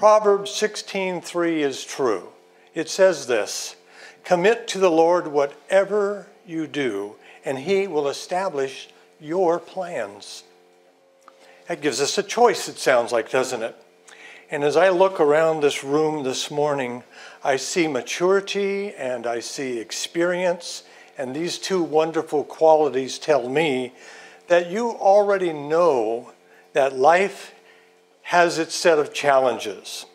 Proverbs 16:3 is true. It says this, "Commit to the Lord whatever you do, and he will establish your plans." That gives us a choice, it sounds like, doesn't it? And as I look around this room this morning, I see maturity and I see experience, and these two wonderful qualities tell me that you already know that life has its set of challenges,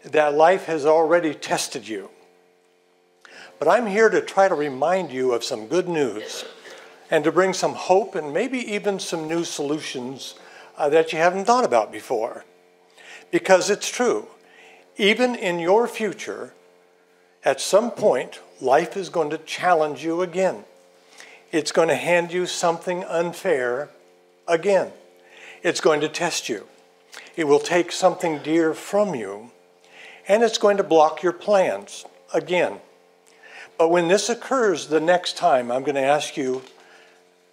that life has already tested you. But I'm here to try to remind you of some good news and to bring some hope and maybe even some new solutions that you haven't thought about before. Because it's true, even in your future, at some point, life is going to challenge you again. It's going to hand you something unfair again. It's going to test you. It will take something dear from you, and it's going to block your plans again. But when this occurs the next time, I'm going to ask you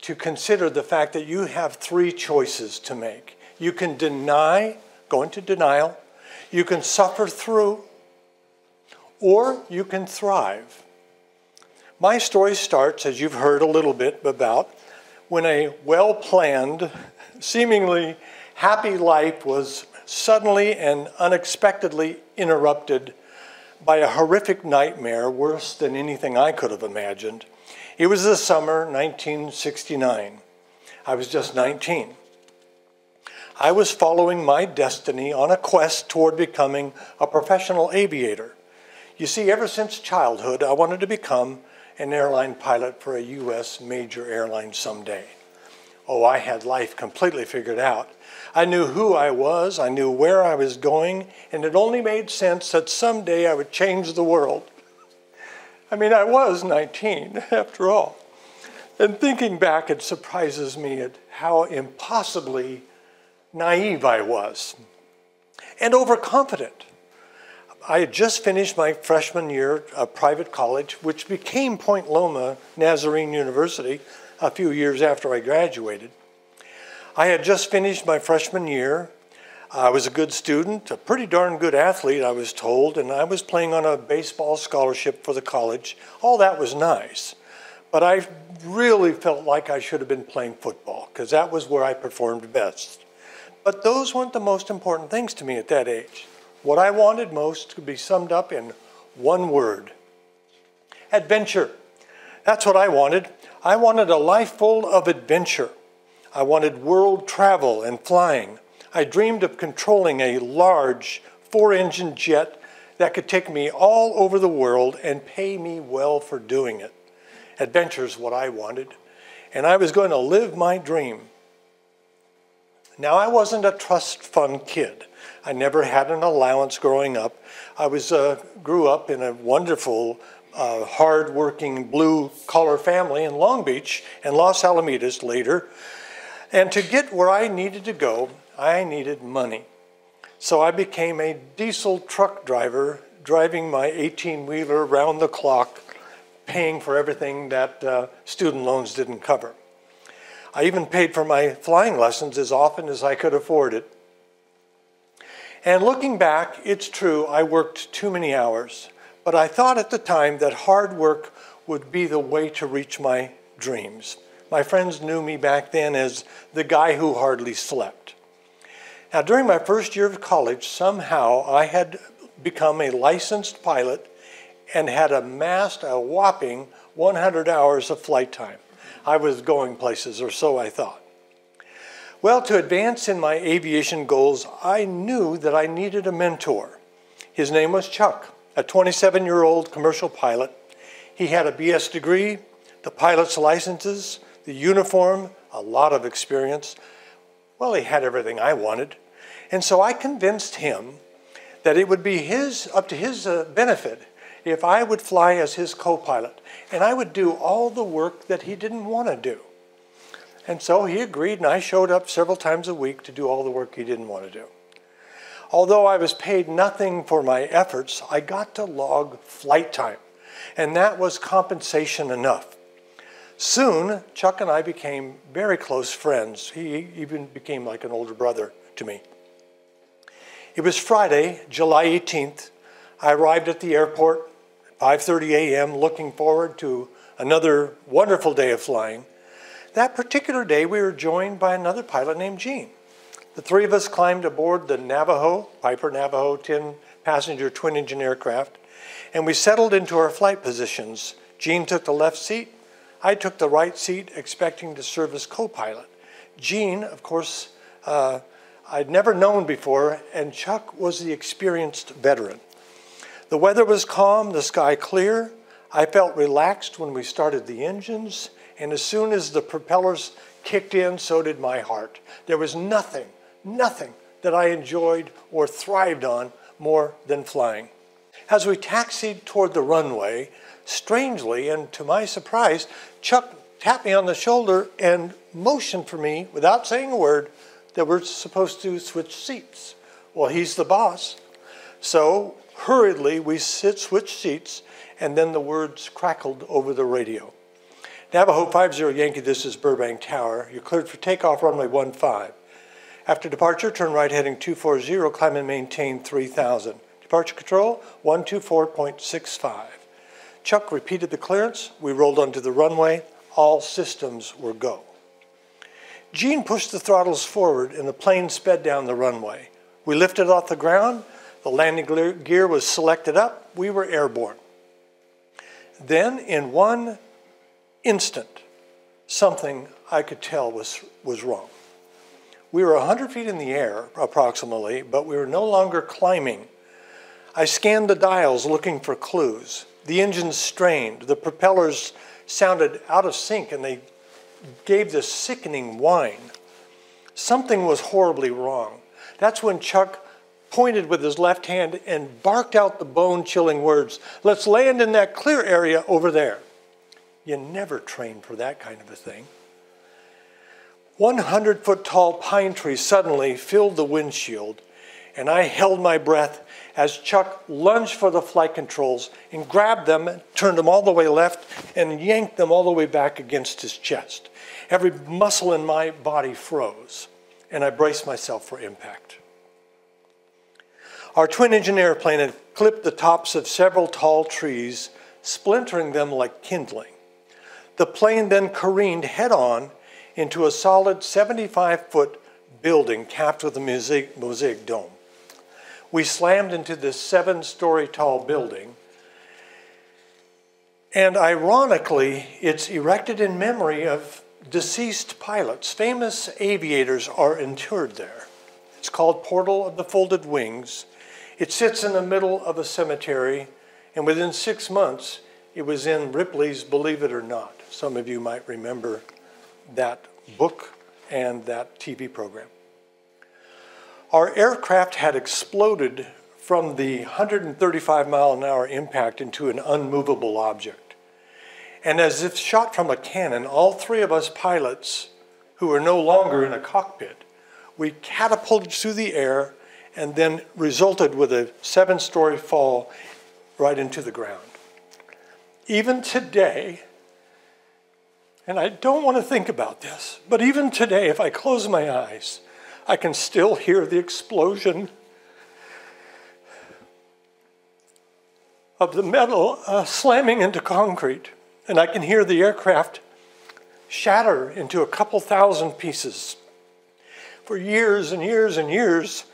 to consider the fact that you have three choices to make. You can deny, go into denial, you can suffer through, or you can thrive. My story starts, as you've heard a little bit about, when a well-planned, seemingly happy life was suddenly and unexpectedly interrupted by a horrific nightmare worse than anything I could have imagined. It was the summer 1969. I was just 19. I was following my destiny on a quest toward becoming a professional aviator. You see, ever since childhood, I wanted to become an airline pilot for a U.S. major airline someday. Oh, I had life completely figured out. I knew who I was, I knew where I was going, and it only made sense that someday I would change the world. I mean, I was 19, after all. And thinking back, it surprises me at how impossibly naive I was, and overconfident. I had just finished my freshman year of private college, which became Point Loma Nazarene University a few years after I graduated. I had just finished my freshman year. I was a good student, a pretty darn good athlete, I was told, and I was playing on a baseball scholarship for the college. All that was nice, but I really felt like I should have been playing football, because that was where I performed best. But those weren't the most important things to me at that age. What I wanted most could be summed up in one word: adventure. That's what I wanted. I wanted a life full of adventure. I wanted world travel and flying. I dreamed of controlling a large 4-engine jet that could take me all over the world and pay me well for doing it. Adventure's what I wanted, and I was going to live my dream. Now, I wasn't a trust fund kid. I never had an allowance growing up. I grew up in a wonderful, hard-working, blue-collar family in Long Beach and Los Alamitos later. And to get where I needed to go, I needed money. So I became a diesel truck driver, driving my 18-wheeler around the clock, paying for everything that student loans didn't cover. I even paid for my flying lessons as often as I could afford it. And looking back, it's true, I worked too many hours, but I thought at the time that hard work would be the way to reach my dreams. My friends knew me back then as the guy who hardly slept. Now, during my first year of college, somehow I had become a licensed pilot and had amassed a whopping 100 hours of flight time. I was going places, or so I thought. Well, to advance in my aviation goals, I knew that I needed a mentor. His name was Chuck, a 27-year-old commercial pilot. He had a BS degree, the pilot's licenses, the uniform, a lot of experience. Well, he had everything I wanted. And so I convinced him that it would be up to his benefit if I would fly as his co-pilot, and I would do all the work that he didn't want to do. And so he agreed, and I showed up several times a week to do all the work he didn't want to do. Although I was paid nothing for my efforts, I got to log flight time, and that was compensation enough. Soon, Chuck and I became very close friends. He even became like an older brother to me. It was Friday, July 18th. I arrived at the airport at 5:30 a.m. looking forward to another wonderful day of flying. That particular day, we were joined by another pilot named Gene. The three of us climbed aboard the Piper Navajo 10-passenger twin-engine aircraft, and we settled into our flight positions. Gene took the left seat. I took the right seat, expecting to serve as co-pilot. Gene, of course, I'd never known before, and Chuck was the experienced veteran. The weather was calm, the sky clear. I felt relaxed when we started the engines, and as soon as the propellers kicked in, so did my heart. There was nothing that I enjoyed or thrived on more than flying. As we taxied toward the runway, strangely and to my surprise, Chuck tapped me on the shoulder and motioned for me, without saying a word, that we're supposed to switch seats. Well, he's the boss. So hurriedly we switched seats, and then the words crackled over the radio. Navajo 50 Yankee, this is Burbank Tower. You're cleared for takeoff, runway 15. After departure, turn right heading 240, climb and maintain 3000. Departure control, 124.65. Chuck repeated the clearance. We rolled onto the runway. All systems were go. Gene pushed the throttles forward and the plane sped down the runway. We lifted off the ground. The landing gear was selected up. We were airborne. Then, in one instant, something I could tell was wrong. We were 100 feet in the air, approximately, but we were no longer climbing. I scanned the dials looking for clues. The engines strained. The propellers sounded out of sync, and they gave this sickening whine. Something was horribly wrong. That's when Chuck pointed with his left hand and barked out the bone-chilling words, "Let's land in that clear area over there." You never train for that kind of a thing. 100-foot-tall pine trees suddenly filled the windshield, and I held my breath as Chuck lunged for the flight controls and grabbed them, turned them all the way left, and yanked them all the way back against his chest. Every muscle in my body froze, and I braced myself for impact. Our twin-engine airplane had clipped the tops of several tall trees, splintering them like kindling. The plane then careened head-on into a solid 75-foot building capped with a mosaic dome. We slammed into this 7-story tall building, and ironically, it's erected in memory of deceased pilots. Famous aviators are interred there. It's called Portal of the Folded Wings. It sits in the middle of a cemetery, and within 6 months, it was in Ripley's Believe It or Not. Some of you might remember that book and that TV program. Our aircraft had exploded from the 135-mile-an-hour impact into an unmovable object. And as if shot from a cannon, all three of us pilots, who were no longer in a cockpit, we catapulted through the air and then resulted with a 7-story fall right into the ground. Even today, and I don't want to think about this, but even today, if I close my eyes, I can still hear the explosion of the metal slamming into concrete, and I can hear the aircraft shatter into a couple thousand pieces. For years and years and years,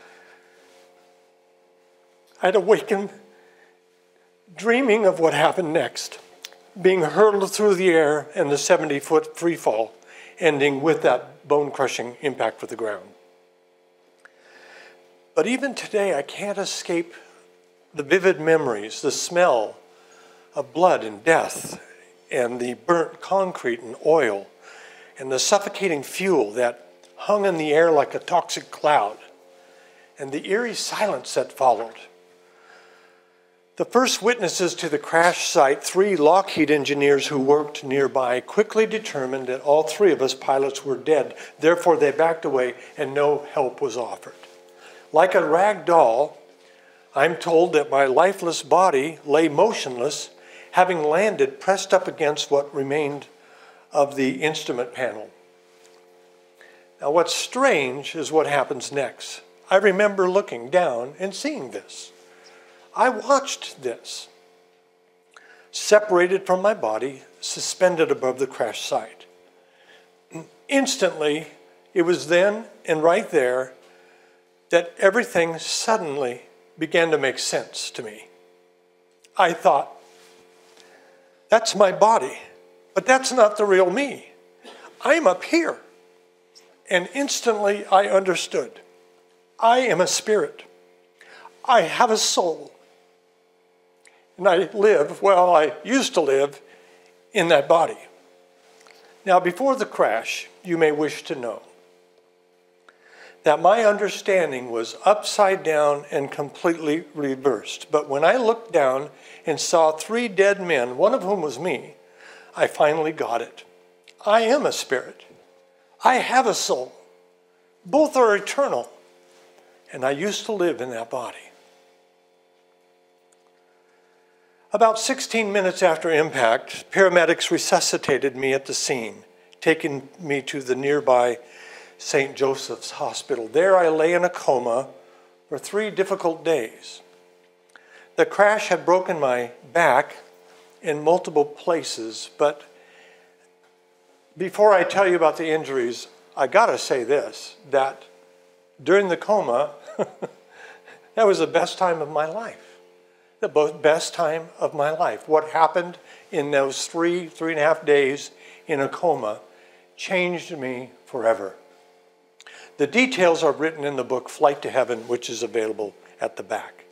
I'd awakened dreaming of what happened next, being hurled through the air and the 70-foot free fall, ending with that bone-crushing impact with the ground. But even today, I can't escape the vivid memories, the smell of blood and death, and the burnt concrete and oil, and the suffocating fuel that hung in the air like a toxic cloud, and the eerie silence that followed. The first witnesses to the crash site, 3 Lockheed engineers who worked nearby, quickly determined that all 3 of us pilots were dead. Therefore, they backed away and no help was offered. Like a rag doll, I'm told that my lifeless body lay motionless, having landed pressed up against what remained of the instrument panel. Now, what's strange is what happens next. I remember looking down and seeing this. I watched this, separated from my body, suspended above the crash site. Instantly, it was then and right there that everything suddenly began to make sense to me. I thought, that's my body, but that's not the real me. I'm up here. And instantly I understood. I am a spirit. I have a soul. And I used to live in that body. Now, before the crash, you may wish to know that my understanding was upside down and completely reversed. But when I looked down and saw 3 dead men, one of whom was me, I finally got it. I am a spirit. I have a soul. Both are eternal. And I used to live in that body. About 16 minutes after impact, paramedics resuscitated me at the scene, taking me to the nearby St. Joseph's Hospital. There I lay in a coma for 3 difficult days. The crash had broken my back in multiple places, but before I tell you about the injuries, I gotta say this, that during the coma, that was the best time of my life. The best time of my life. What happened in those 3.5 days in a coma changed me forever. The details are written in the book Flight to Heaven, which is available at the back.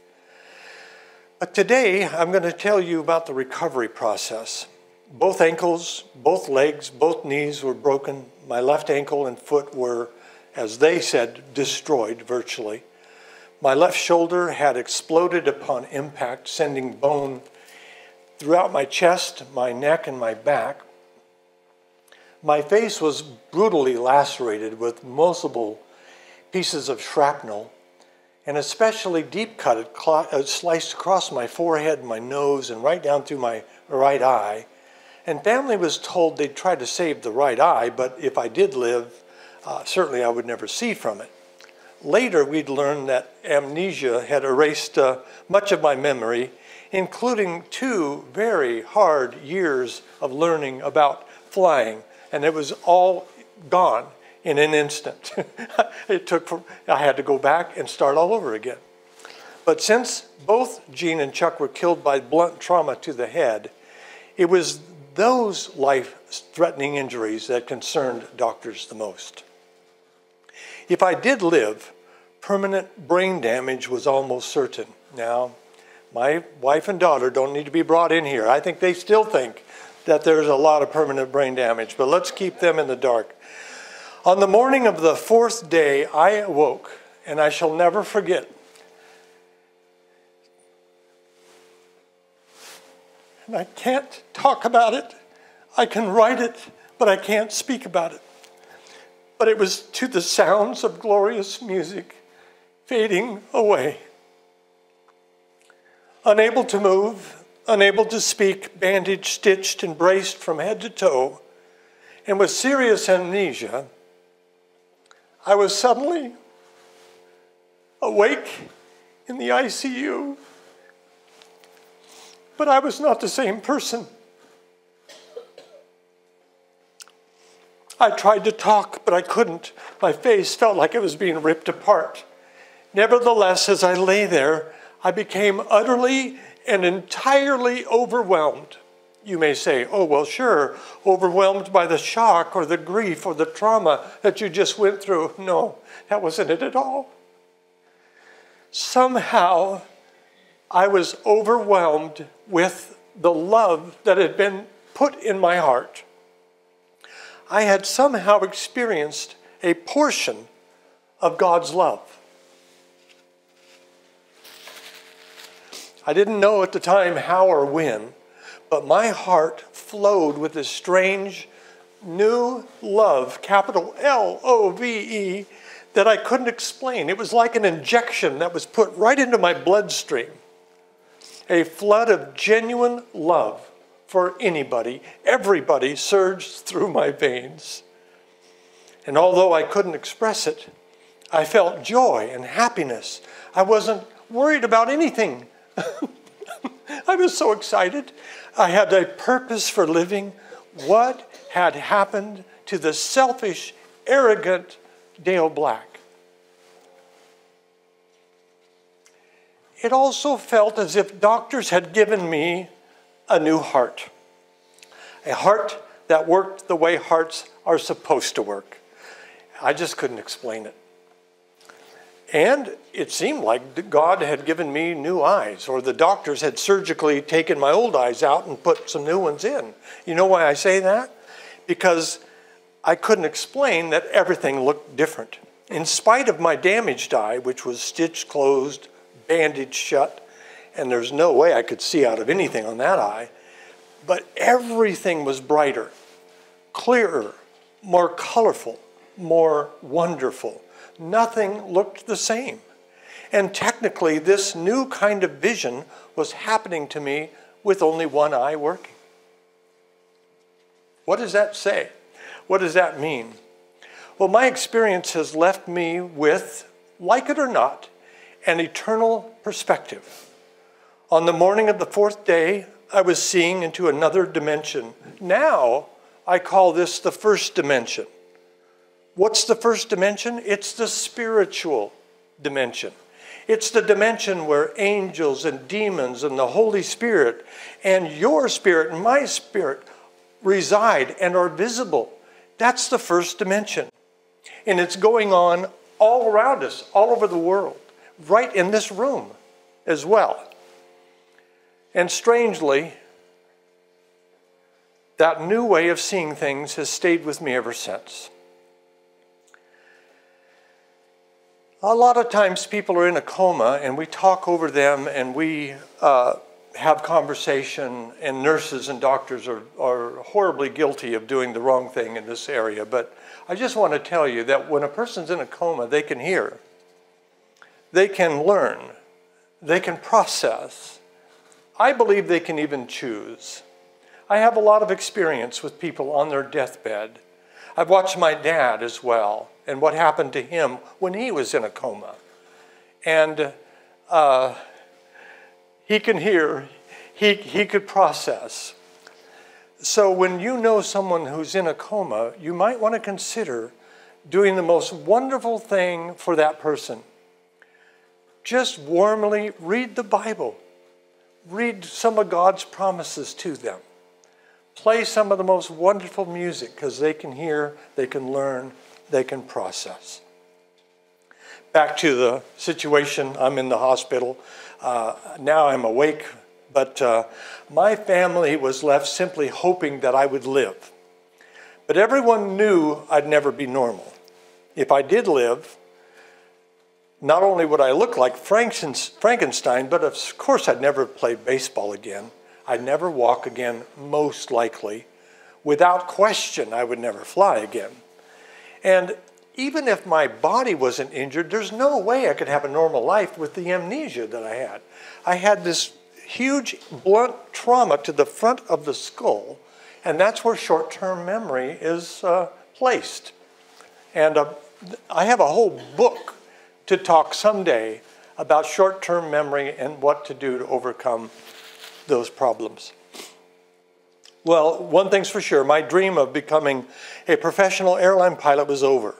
But today, I'm going to tell you about the recovery process. Both ankles, both legs, both knees were broken. My left ankle and foot were, as they said, destroyed virtually. My left shoulder had exploded upon impact, sending bone throughout my chest, my neck, and my back. My face was brutally lacerated with multiple pieces of shrapnel, and especially deep cut, sliced across my forehead, my nose, and right down through my right eye. And family was told they'd try to save the right eye, but if I did live, certainly I would never see from it. Later, we'd learned that amnesia had erased much of my memory, including 2 very hard years of learning about flying, and it was all gone in an instant. I had to go back and start all over again. But since both Gene and Chuck were killed by blunt trauma to the head, it was those life-threatening injuries that concerned doctors the most. If I did live, permanent brain damage was almost certain. Now, my wife and daughter don't need to be brought in here. I think they still think that there's a lot of permanent brain damage, but let's keep them in the dark. On the morning of the 4th day, I awoke, and I shall never forget. And I can't talk about it. I can write it, but I can't speak about it. But it was to the sounds of glorious music fading away. Unable to move, unable to speak, bandaged, stitched, and braced from head to toe, and with serious amnesia, I was suddenly awake in the ICU, but I was not the same person. I tried to talk, but I couldn't. My face felt like it was being ripped apart. Nevertheless, as I lay there, I became utterly and entirely overwhelmed. You may say, oh, well, sure, overwhelmed by the shock or the grief or the trauma that you just went through. No, that wasn't it at all. Somehow, I was overwhelmed with the love that had been put in my heart. I had somehow experienced a portion of God's love. I didn't know at the time how or when, but my heart flowed with this strange new love, capital L-O-V-E, that I couldn't explain. It was like an injection that was put right into my bloodstream. A flood of genuine love for anybody, everybody surged through my veins. And although I couldn't express it, I felt joy and happiness. I wasn't worried about anything. I was so excited. I had a purpose for living. What had happened to the selfish, arrogant Dale Black? It also felt as if doctors had given me a new heart. A heart that worked the way hearts are supposed to work. I just couldn't explain it. And it seemed like God had given me new eyes, or the doctors had surgically taken my old eyes out and put some new ones in. You know why I say that? Because I couldn't explain that everything looked different. In spite of my damaged eye, which was stitched closed, bandaged shut, and there's no way I could see out of anything on that eye, but everything was brighter, clearer, more colorful, more wonderful. Nothing looked the same. And technically, this new kind of vision was happening to me with only one eye working. What does that say? What does that mean? Well, my experience has left me with, like it or not, an eternal perspective. On the morning of the fourth day, I was seeing into another dimension. Now, I call this the first dimension. What's the first dimension? It's the spiritual dimension. It's the dimension where angels and demons and the Holy Spirit and your spirit and my spirit reside and are visible. That's the first dimension. And it's going on all around us, all over the world, right in this room as well. And strangely, that new way of seeing things has stayed with me ever since. A lot of times people are in a coma and we talk over them and we have conversation, and nurses and doctors are horribly guilty of doing the wrong thing in this area. But I just want to tell you that when a person's in a coma, they can hear, they can learn, they can process. I believe they can even choose. I have a lot of experience with people on their deathbed. I've watched my dad as well, and what happened to him when he was in a coma. And he can hear, he could process. So when you know someone who's in a coma, you might want to consider doing the most wonderful thing for that person. Just warmly read the Bible. Read some of God's promises to them. Play some of the most wonderful music, because they can hear, they can learn, they can process. Back to the situation, I'm in the hospital. Now I'm awake, but my family was left simply hoping that I would live. But everyone knew I'd never be normal. If I did live, not only would I look like Frankenstein, but of course I'd never play baseball again. I'd never walk again, most likely. Without question, I would never fly again. And even if my body wasn't injured, there's no way I could have a normal life with the amnesia that I had. I had this huge blunt trauma to the front of the skull, and that's where short-term memory is placed. And I have a whole book to talk someday about short-term memory and what to do to overcome those problems. Well, one thing's for sure, my dream of becoming a professional airline pilot was over.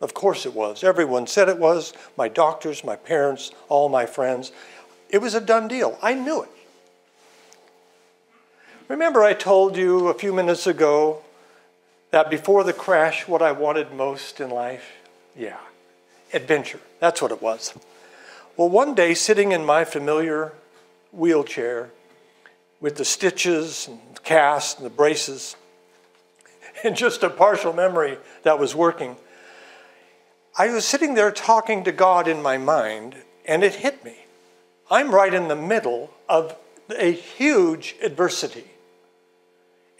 Of course it was. Everyone said it was. My doctors, my parents, all my friends. It was a done deal. I knew it. Remember I told you a few minutes ago that before the crash, what I wanted most in life? Yeah, adventure. That's what it was. Well, one day, sitting in my familiar wheelchair with the stitches and the cast and the braces and just a partial memory that was working, I was sitting there talking to God in my mind, and it hit me. I'm right in the middle of a huge adversity.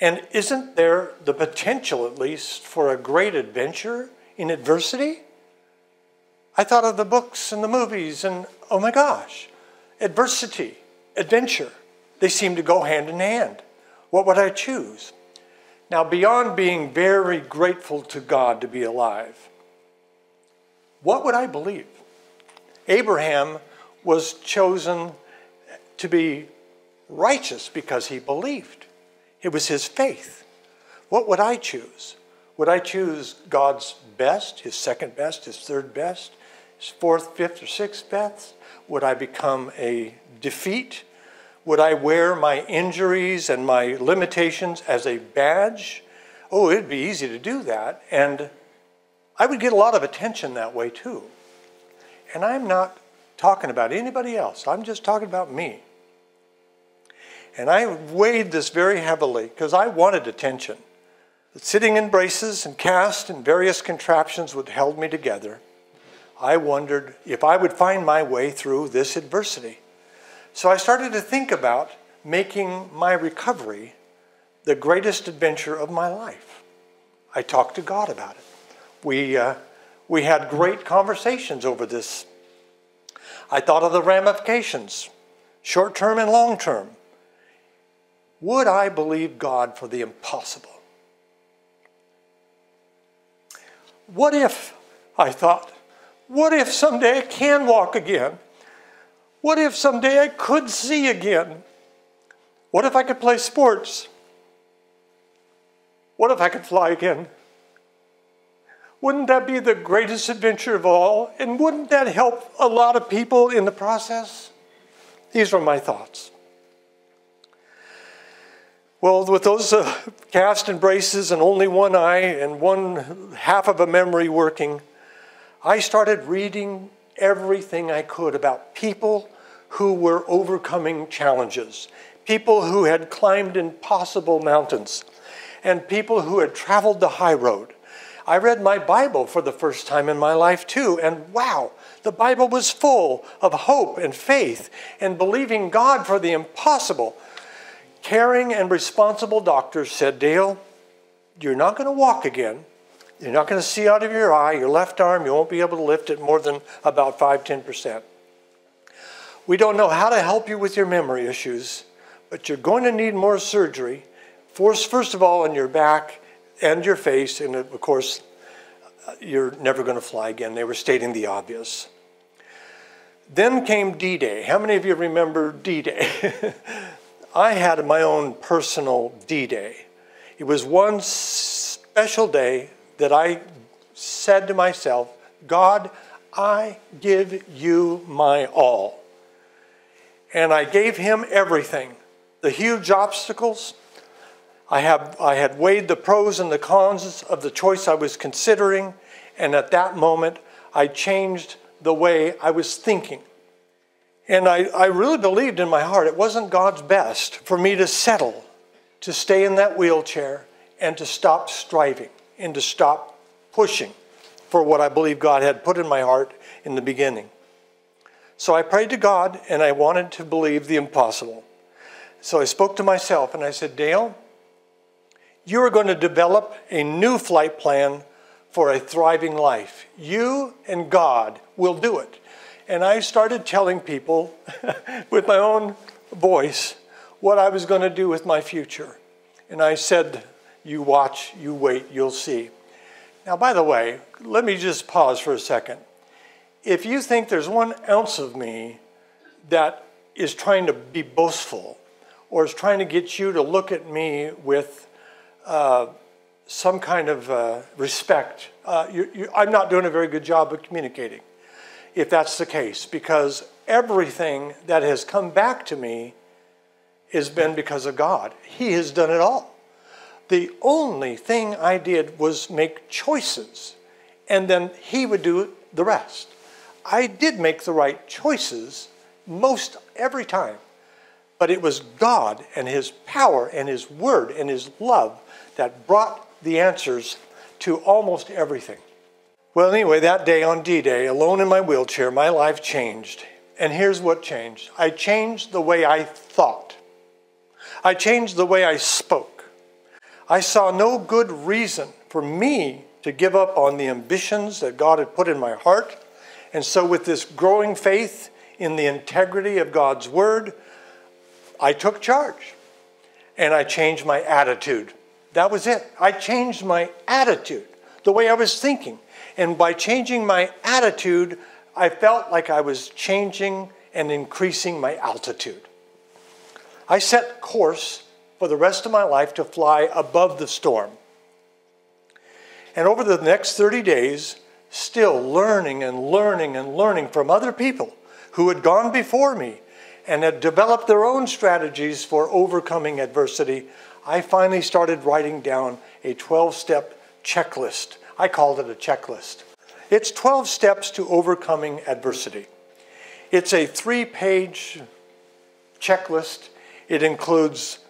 And isn't there the potential, at least, for a great adventure in adversity? I thought of the books and the movies, and oh my gosh, adversity, adventure, they seem to go hand in hand. What would I choose? Now, beyond being very grateful to God to be alive, what would I believe? Abraham was chosen to be righteous because he believed. It was his faith. What would I choose? Would I choose God's best, his second best, his third best, his fourth, fifth, or sixth best? Would I become a defeat? Would I wear my injuries and my limitations as a badge? Oh, it'd be easy to do that. And I would get a lot of attention that way too. And I'm not talking about anybody else. I'm just talking about me. And I weighed this very heavily because I wanted attention. Sitting in braces and cast and various contraptions would held me together. I wondered if I would find my way through this adversity. So I started to think about making my recovery the greatest adventure of my life. I talked to God about it. We had great conversations over this. I thought of the ramifications, short-term and long-term. Would I believe God for the impossible? What if, I thought, what if someday I can walk again? What if someday I could see again? What if I could play sports? What if I could fly again? Wouldn't that be the greatest adventure of all? And wouldn't that help a lot of people in the process? These were my thoughts. Well, with those cast and braces and only one eye and one half of a memory working, I started reading everything I could about people who were overcoming challenges, people who had climbed impossible mountains, and people who had traveled the high road. I read my Bible for the first time in my life too, and wow, the Bible was full of hope and faith and believing God for the impossible. Caring and responsible doctors said, Dale, you're not going to walk again. You're not going to see out of your eye, your left arm, you won't be able to lift it more than about 5-10%. We don't know how to help you with your memory issues, but you're going to need more surgery. First of all, on your back and your face, and of course, you're never going to fly again. They were stating the obvious. Then came D-Day. How many of you remember D-Day? I had my own personal D-Day. It was one special day that I said to myself, God, I give you my all. And I gave him everything. The huge obstacles. I had weighed the pros and the cons of the choice I was considering, and at that moment, I changed the way I was thinking. And I really believed in my heart it wasn't God's best for me to settle, to stay in that wheelchair, and to stop striving, and to stop pushing for what I believe God had put in my heart in the beginning. So I prayed to God, and I wanted to believe the impossible. So I spoke to myself, and I said, Dale, you are going to develop a new flight plan for a thriving life. You and God will do it. And I started telling people with my own voice what I was going to do with my future. And I said, you watch, you wait, you'll see. Now, by the way, let me just pause for a second. If you think there's 1 ounce of me that is trying to be boastful or is trying to get you to look at me with some kind of respect, I'm not doing a very good job of communicating, if that's the case, because everything that has come back to me has been because of God. He has done it all. The only thing I did was make choices, and then he would do the rest. I did make the right choices most every time, but it was God and his power and his word and his love that brought the answers to almost everything. Well, anyway, that day on D-Day, alone in my wheelchair, my life changed. And here's what changed. I changed the way I thought. I changed the way I spoke. I saw no good reason for me to give up on the ambitions that God had put in my heart. And so with this growing faith in the integrity of God's word, I took charge. And I changed my attitude. That was it. I changed my attitude, the way I was thinking. And by changing my attitude, I felt like I was changing and increasing my altitude. I set course for the rest of my life to fly above the storm. And over the next 30 days, still learning and learning and learning from other people who had gone before me and had developed their own strategies for overcoming adversity, I finally started writing down a 12-step checklist. I called it a checklist. It's 12 steps to overcoming adversity. It's a 3-page checklist. It includes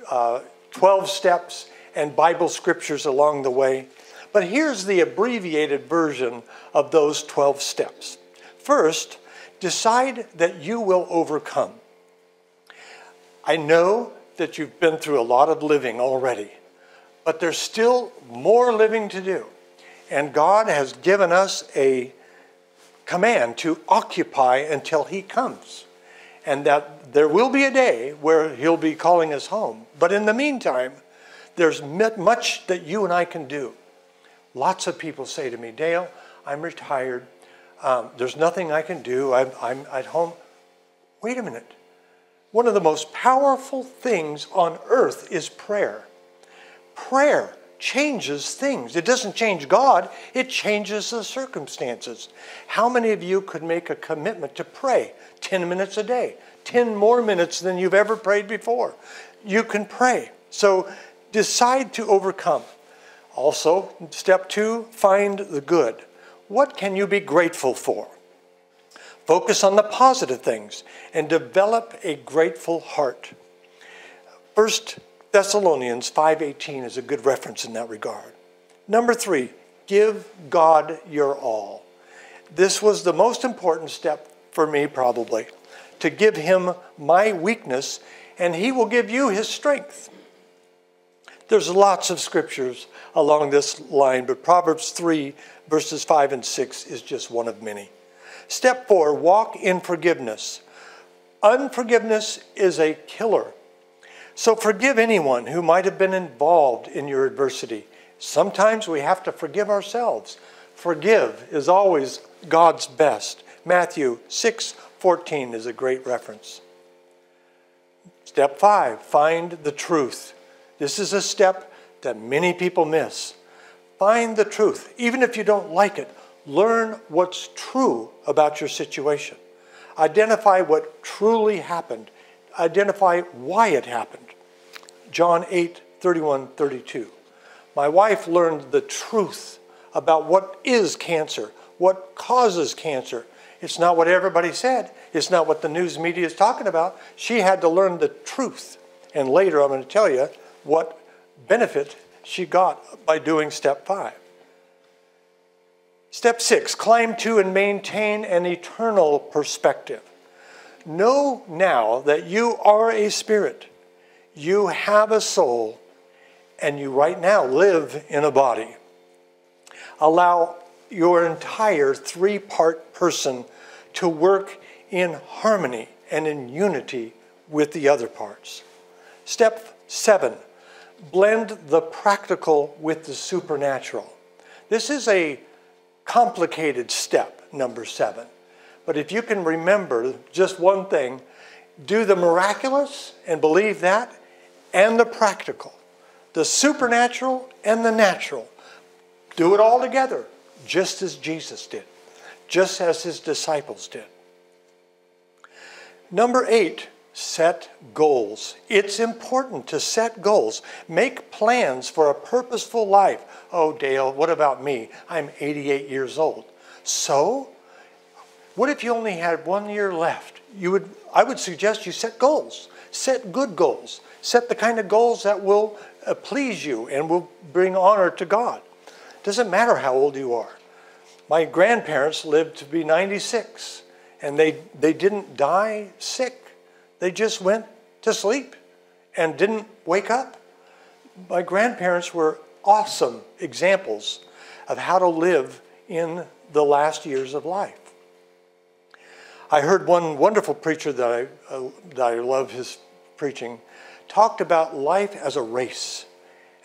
12 steps and Bible scriptures along the way. But here's the abbreviated version of those 12 steps. First, decide that you will overcome. I know that you've been through a lot of living already, but there's still more living to do. And God has given us a command to occupy until He comes. And that there will be a day where He'll be calling us home. But in the meantime, there's much that you and I can do. Lots of people say to me, Dale, I'm retired. There's nothing I can do. I'm at home. Wait a minute. One of the most powerful things on earth is prayer. Prayer changes things. It doesn't change God. It changes the circumstances. How many of you could make a commitment to pray 10 minutes a day? 10 more minutes than you've ever prayed before. You can pray. So decide to overcome. Also, step 2, find the good. What can you be grateful for? Focus on the positive things and develop a grateful heart. 1 Thessalonians 5:18 is a good reference in that regard. Number 3, give God your all. This was the most important step for me probably, to give Him my weakness and He will give you His strength. There's lots of scriptures along this line, but Proverbs 3 verses 5 and 6 is just one of many. Step 4, walk in forgiveness. Unforgiveness is a killer. So forgive anyone who might have been involved in your adversity. Sometimes we have to forgive ourselves. Forgive is always God's best. Matthew 6:14 is a great reference. Step 5, find the truth. This is a step that many people miss. Find the truth. Even if you don't like it, learn what's true about your situation. Identify what truly happened. Identify why it happened. John 8:31-32. My wife learned the truth about what is cancer, what causes cancer. It's not what everybody said. It's not what the news media is talking about. She had to learn the truth. And later I'm going to tell you what benefit she got by doing step 5. Step 6, climb to and maintain an eternal perspective. Know now that you are a spirit. You have a soul, and you right now live in a body. Allow your entire 3-part person to work in harmony and in unity with the other parts. Step 7, blend the practical with the supernatural. This is a complicated step, number 7. But if you can remember just one thing, do the miraculous and believe that, and the practical, the supernatural and the natural. Do it all together, just as Jesus did, just as His disciples did. Number 8, set goals. It's important to set goals. Make plans for a purposeful life. Oh, Dale, what about me? I'm 88 years old. So, what if you only had 1 year left? I would suggest you set goals. Set good goals. Set the kind of goals that will please you and will bring honor to God. Doesn't matter how old you are. My grandparents lived to be 96, and they didn't die sick. They just went to sleep and didn't wake up. My grandparents were awesome examples of how to live in the last years of life. I heard one wonderful preacher that I love his preaching, talked about life as a race.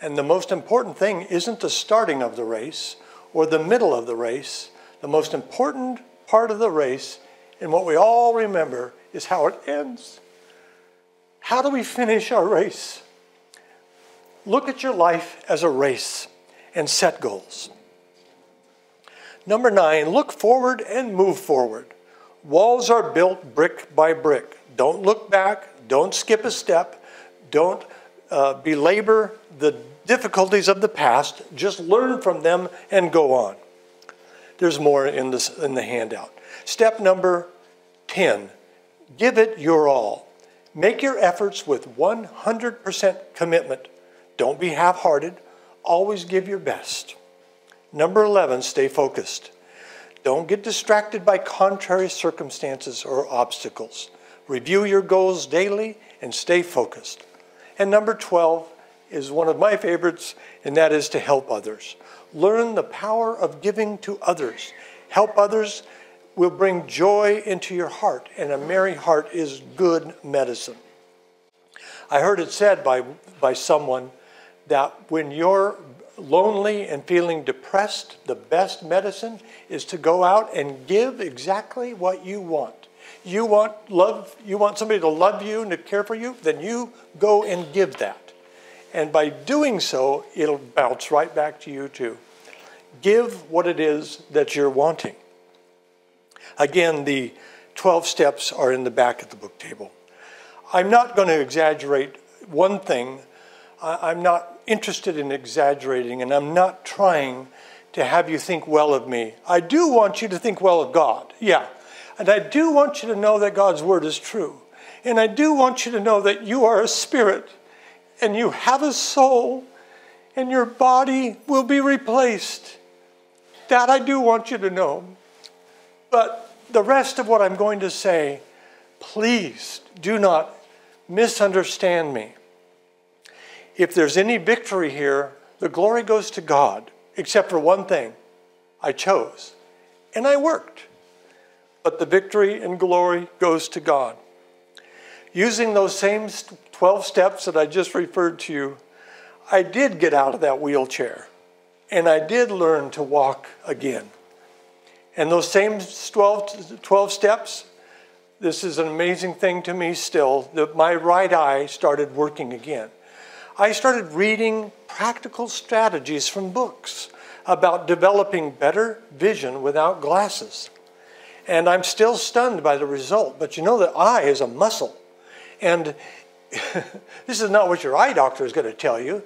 And the most important thing isn't the starting of the race or the middle of the race, the most important part of the race, and what we all remember, is how it ends. How do we finish our race? Look at your life as a race and set goals. Number 9, look forward and move forward. Walls are built brick by brick. Don't look back. Don't skip a step. Don't belabor the difficulties of the past. Just learn from them and go on. There's more in the handout. Step number 10, give it your all. Make your efforts with 100% commitment. Don't be half-hearted. Always give your best. Number 11, stay focused. Don't get distracted by contrary circumstances or obstacles. Review your goals daily and stay focused. And number 12 is one of my favorites, and that is to help others. Learn the power of giving to others. Help others will bring joy into your heart, and a merry heart is good medicine. I heard it said by someone that when you're lonely and feeling depressed, the best medicine is to go out and give exactly what you want. You want love, you want somebody to love you and to care for you, then you go and give that. And by doing so, it'll bounce right back to you too. Give what it is that you're wanting. Again, the 12 steps are in the back of the book table. I'm not going to exaggerate one thing. I'm not interested in exaggerating, and I'm not trying to have you think well of me. I do want you to think well of God, yeah. And I do want you to know that God's word is true. And I do want you to know that you are a spirit, and you have a soul, and your body will be replaced. That I do want you to know. But the rest of what I'm going to say, please do not misunderstand me. If there's any victory here, the glory goes to God, except for one thing. I chose, and I worked. But the victory and glory goes to God. Using those same 12 steps that I just referred to you, I did get out of that wheelchair, and I did learn to walk again. And those same 12 steps, this is an amazing thing to me still, that my right eye started working again. I started reading practical strategies from books about developing better vision without glasses. And I'm still stunned by the result, but you know the eye is a muscle. And this is not what your eye doctor is going to tell you.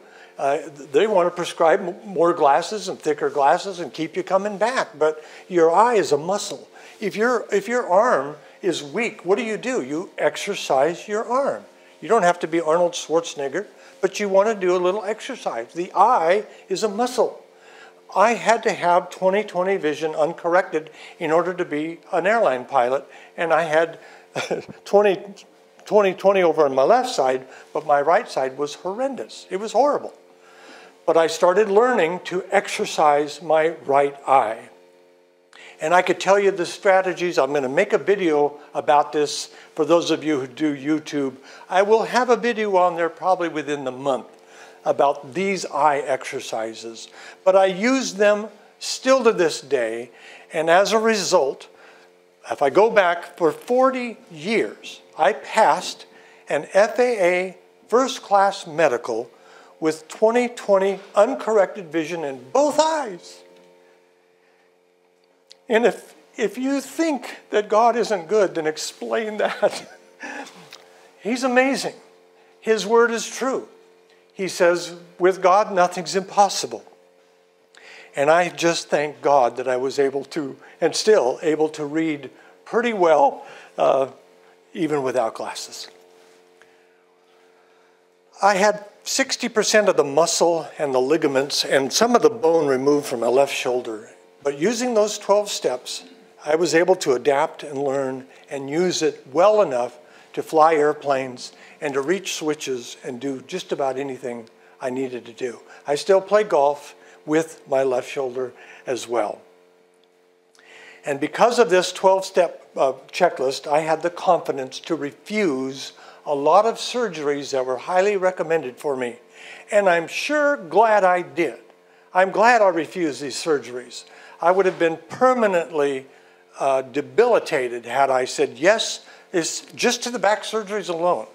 They want to prescribe more glasses and thicker glasses and keep you coming back, but your eye is a muscle. If your arm is weak, what do? You exercise your arm. You don't have to be Arnold Schwarzenegger, but you want to do a little exercise. The eye is a muscle. I had to have 20/20 vision uncorrected in order to be an airline pilot, and I had 20/20 over on my left side, but my right side was horrendous. It was horrible. But I started learning to exercise my right eye. And I could tell you the strategies. I'm going to make a video about this for those of you who do YouTube. I will have a video on there probably within the month about these eye exercises. But I use them still to this day. And as a result, if I go back for 40 years, I passed an FAA first class medical with 20/20 uncorrected vision in both eyes. And if you think that God isn't good, then explain that. He's amazing. His word is true. He says, with God, nothing's impossible. And I just thank God that I was able to, and still able to read pretty well, even without glasses. I had 60% of the muscle and the ligaments and some of the bone removed from my left shoulder. But using those 12 steps, I was able to adapt and learn and use it well enough to fly airplanes and to reach switches and do just about anything I needed to do. I still play golf with my left shoulder as well. And because of this 12-step checklist, I had the confidence to refuse a lot of surgeries that were highly recommended for me. And I'm sure glad I did. I'm glad I refused these surgeries. I would have been permanently debilitated had I said yes, it's just to the back surgeries alone.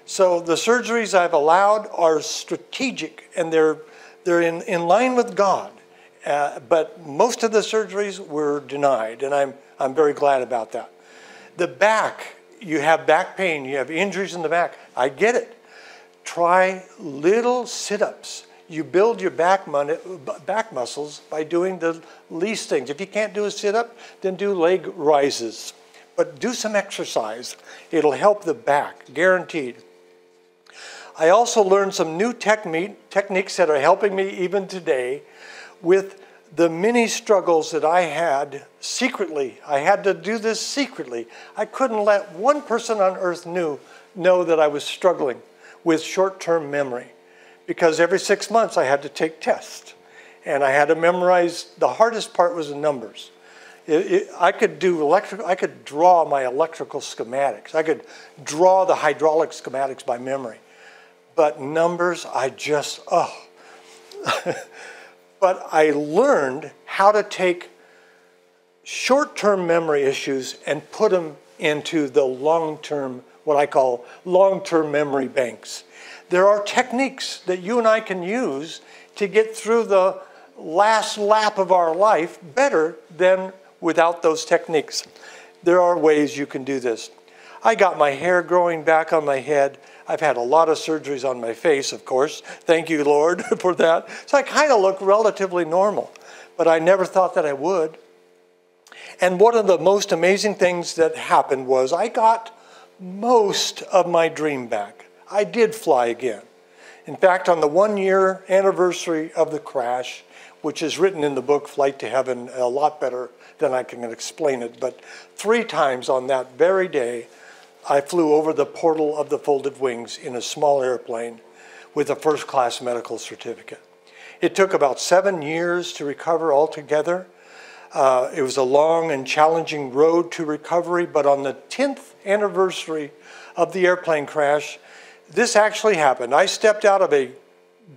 So the surgeries I've allowed are strategic, and they're in line with God. But most of the surgeries were denied, and I'm very glad about that. The back, you have back pain, you have injuries in the back. I get it. Try little sit-ups. You build your back muscles by doing the least things. If you can't do a sit-up, then do leg rises. But do some exercise. It'll help the back, guaranteed. I also learned some new techniques that are helping me even today with the many struggles that I had secretly. I had to do this secretly. I couldn't let one person on earth know that I was struggling with short-term memory, because every 6 months I had to take tests, and I had to memorize. The hardest part was the numbers. I could draw my electrical schematics. I could draw the hydraulic schematics by memory. But numbers, But I learned how to take short-term memory issues and put them into the long-term, what I call long-term memory banks. There are techniques that you and I can use to get through the last lap of our life better than without those techniques. There are ways you can do this. I got my hair growing back on my head. I've had a lot of surgeries on my face, of course. Thank you, Lord, for that. So I kind of look relatively normal, but I never thought that I would. And one of the most amazing things that happened was I got most of my dream back. I did fly again. In fact, on the 1-year anniversary of the crash, which is written in the book Flight to Heaven a lot better than I can explain it, but 3 times on that very day, I flew over the portal of the folded wings in a small airplane with a first-class medical certificate. It took about 7 years to recover altogether. It was a long and challenging road to recovery, but on the 10th anniversary of the airplane crash, this actually happened. I stepped out of a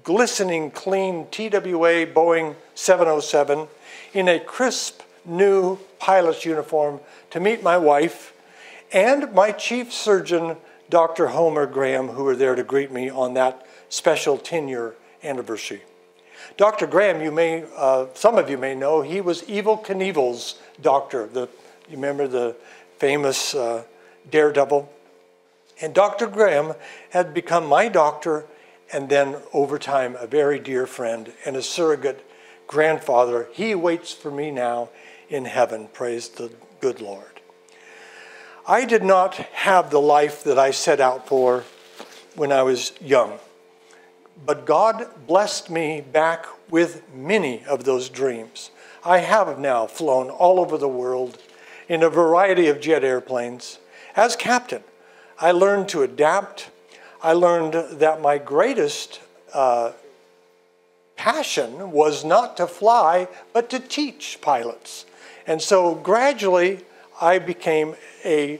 glistening, clean TWA Boeing 707 in a crisp, new pilot's uniform to meet my wife and my chief surgeon, Dr. Homer Graham, who were there to greet me on that special 10-year anniversary. Dr. Graham, some of you may know, he was Evel Knievel's doctor. You remember the famous daredevil? And Dr. Graham had become my doctor, and then over time a very dear friend and a surrogate grandfather. He waits for me now in heaven, praise the good Lord. I did not have the life that I set out for when I was young, but God blessed me back with many of those dreams. I have now flown all over the world in a variety of jet airplanes. As captain, I learned to adapt. I learned that my greatest passion was not to fly, but to teach pilots. And so gradually, I became an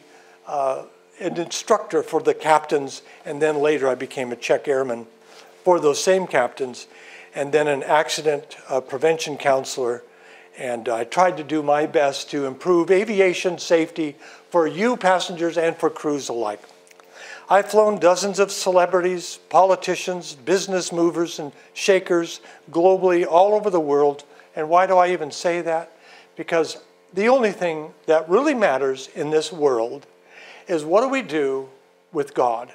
instructor for the captains, and then later I became a check airman for those same captains, and then an accident prevention counselor. And I tried to do my best to improve aviation safety for you passengers and for crews alike. I've flown dozens of celebrities, politicians, business movers and shakers globally, all over the world. And why do I even say that? Because the only thing that really matters in this world is, what do we do with God?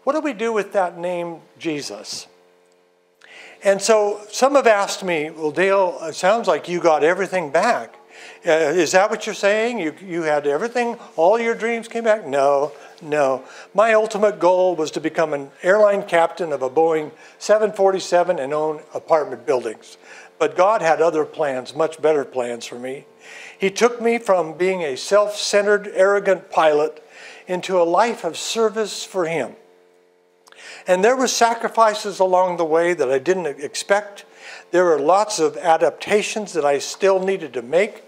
What do we do with that name, Jesus? And so some have asked me, well, Dale, it sounds like you got everything back. Is that what you're saying? You had everything, all your dreams came back? No. My ultimate goal was to become an airline captain of a Boeing 747 and own apartment buildings. But God had other plans, much better plans for me. He took me from being a self-centered, arrogant pilot into a life of service for Him. And there were sacrifices along the way that I didn't expect. There were lots of adaptations that I still needed to make.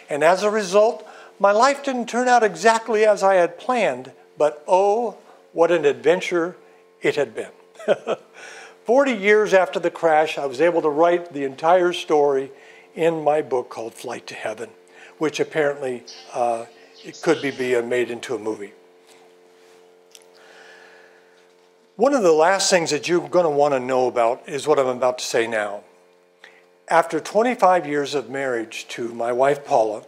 And as a result, my life didn't turn out exactly as I had planned. But oh, what an adventure it had been. 40 years after the crash, I was able to write the entire story in my book called Flight to Heaven, which apparently it could be made into a movie. One of the last things that you're going to want to know about is what I'm about to say now. After 25 years of marriage to my wife, Paula,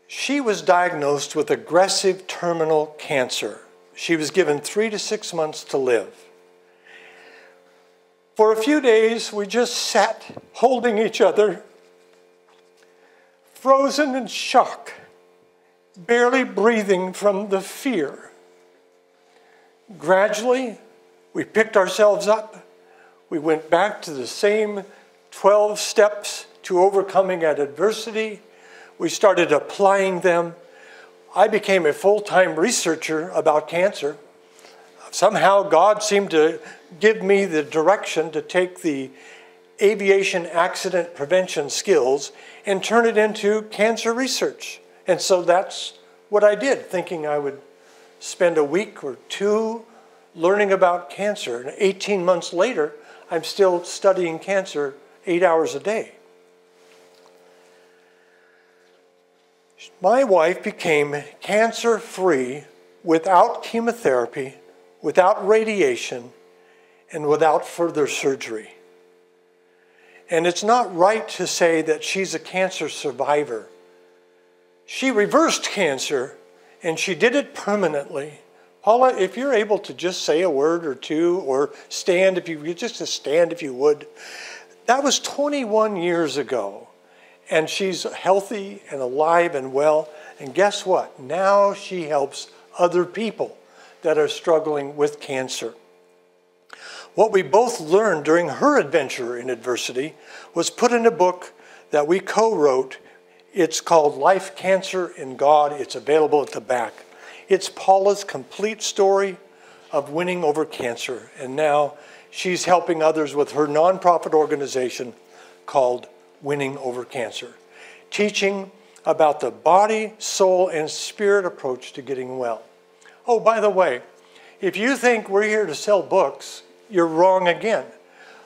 she was diagnosed with aggressive terminal cancer. She was given 3 to 6 months to live. For a few days, we just sat holding each other, frozen in shock, barely breathing from the fear. Gradually, we picked ourselves up. We went back to the same 12 steps to overcoming adversity. We started applying them. I became a full-time researcher about cancer. Somehow God seemed to give me the direction to take the aviation accident prevention skills and turn it into cancer research. And so that's what I did, thinking I would spend a week or two learning about cancer. And 18 months later, I'm still studying cancer 8 hours a day. My wife became cancer-free without chemotherapy, without radiation, and without further surgery. And it's not right to say that she's a cancer survivor. She reversed cancer, and she did it permanently. Paula, if you're able to just say a word or two, or stand, if you just stand if you would. That was 21 years ago. And she's healthy and alive and well. And guess what? Now she helps other people that are struggling with cancer. What we both learned during her adventure in adversity was put in a book that we co-wrote. It's called Life, Cancer, and God. It's available at the back. It's Paula's complete story of winning over cancer. And now she's helping others with her nonprofit organization called Winning Over Cancer, teaching about the body, soul, and spirit approach to getting well. Oh, by the way, if you think we're here to sell books, you're wrong again.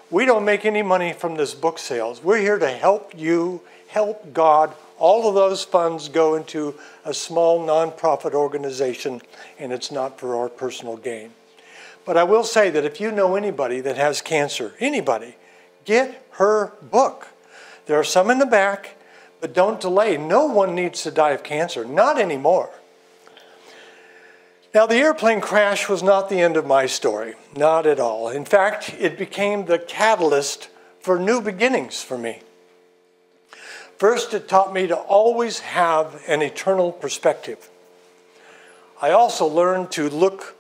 We don't make any money from this book sales. We're here to help you, help God. All of those funds go into a small nonprofit organization, and it's not for our personal gain. But I will say that if you know anybody that has cancer, anybody, get her book. There are some in the back, but don't delay. No one needs to die of cancer, not anymore. Now, the airplane crash was not the end of my story, not at all. In fact, it became the catalyst for new beginnings for me. First, it taught me to always have an eternal perspective. I also learned to look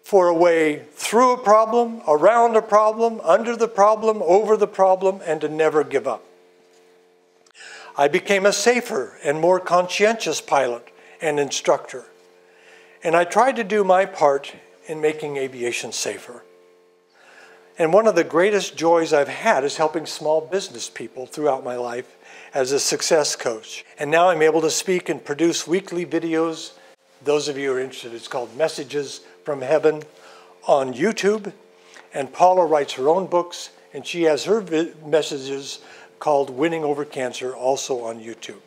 for a way through a problem, around a problem, under the problem, over the problem, and to never give up. I became a safer and more conscientious pilot and instructor. And I tried to do my part in making aviation safer. And one of the greatest joys I've had is helping small business people throughout my life as a success coach. And now I'm able to speak and produce weekly videos. Those of you who are interested, it's called Messages from Heaven on YouTube. And Paula writes her own books, and she has her messages called Winning Over Cancer also on YouTube.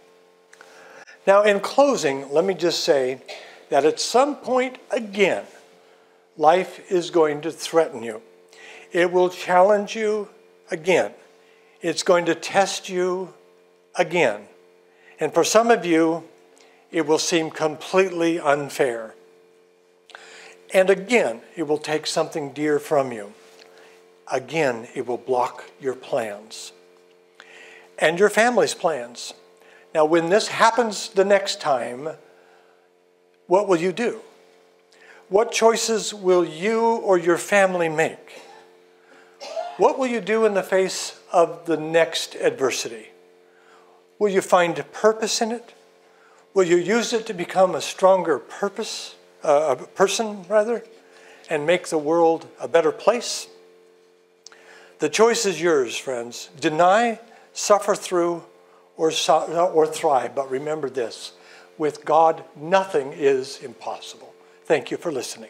Now, in closing, let me just say that at some point again, life is going to threaten you. It will challenge you again. It's going to test you again. And for some of you, it will seem completely unfair. And again, it will take something dear from you. Again, it will block your plans and your family's plans. Now, when this happens the next time, what will you do? What choices will you or your family make? What will you do in the face of the next adversity? Will you find purpose in it? Will you use it to become a stronger person, and make the world a better place? The choice is yours, friends. Deny, suffer through, or thrive. But remember this, with God, nothing is impossible. Thank you for listening.